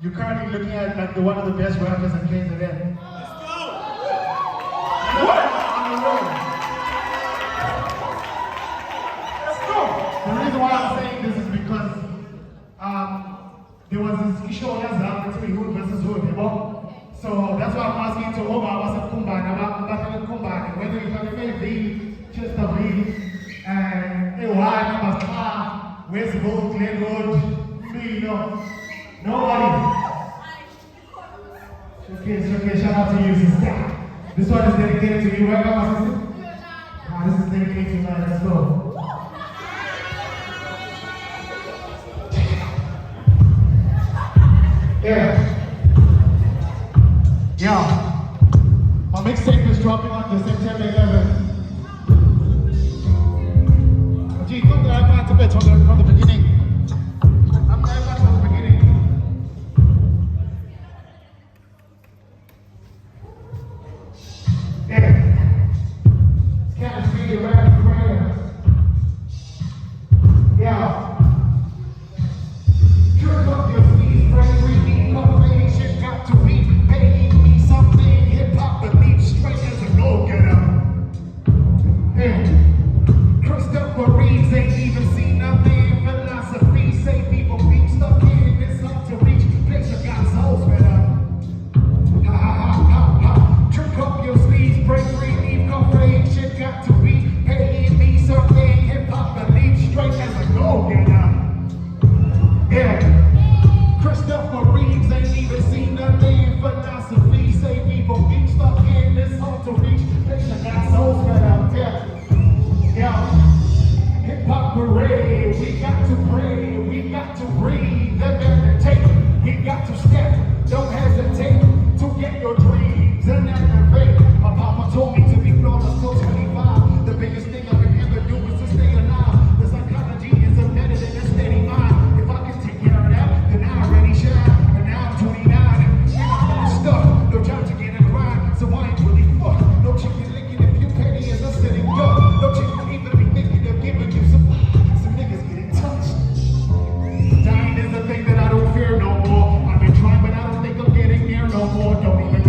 You're currently looking at like one of the best rappers in KZN. Let's go! On the road. Let's go! The reason why I'm saying this is because there was this issue on that between hood versus hood, you know? So that's why I'm asking to Oma, I was at Kumbana, whether you can maybe just a read and where's the road, Glen Road, you know? Nobody. Okay, shout out to you, sister. This one is dedicated to you, right now, my sister? This is dedicated to you, man. Let's go. Yeah. My mixtape is dropping on the September 11th. Gee, come there, I'm going to bed from the beginning. I'm going back from the beginning. Yeah. It's kind of sweet, rapid prayer. Yeah. Jerk up your sleeves, break free, combination got to be paying me something. Hip hop believes straight as a go-getter. Christopher Reeves ain't even seen nothing. Philosophy say people be stuck in. It's hard to reach. Picture got souls better. Ha ha ha ha ha. Jerk up your sleeves, break free, leave combination got to be paying me something. Hip hop believes straight as a go-getter. Yeah, Christopher Reeves ain't even seen nothing. Philosophy say people be stuck in. It's hard to reach. Picture got souls better. Yeah, hip hop parade. We got to pray. We got to breathe and meditate. We got to step. Don't hesitate to get your dreams and activate. My papa told me to be flawless till 25. The biggest thing I can ever do is to stay alive. The psychology is embedded in a steady mind. If I can take care of that, then I already shine. And now I'm 29 and I'm stuck. No job to get a grind, so I ain't really fucked. No chicken licking if you petty as a sitting duck. No chicken even be thinking of giving you some niggas getting touched. Dying is a thing that I don't fear no more. I've been trying, but I don't think I'm getting there no more. Don't even